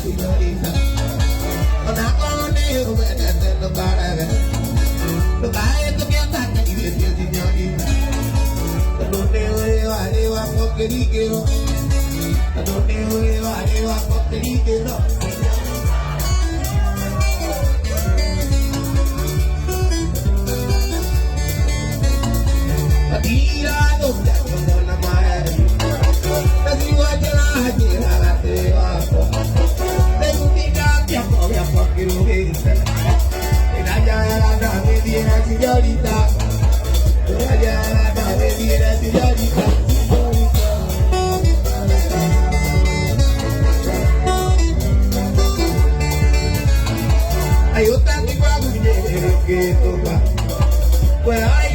señorita. Una conmigo me hace lo para ver. Lo que esto que anda que dice señorita. No te voy a llevar porque ni quiero. No te voy a llevar porque ni quiero. Tira donde como la madre. Así voy a llegar a la teba. Tengo mi cambia porque lo viste. En allá la me diera señorita. En allá la me diera señorita. Hay otra que va a que toca. Pues hay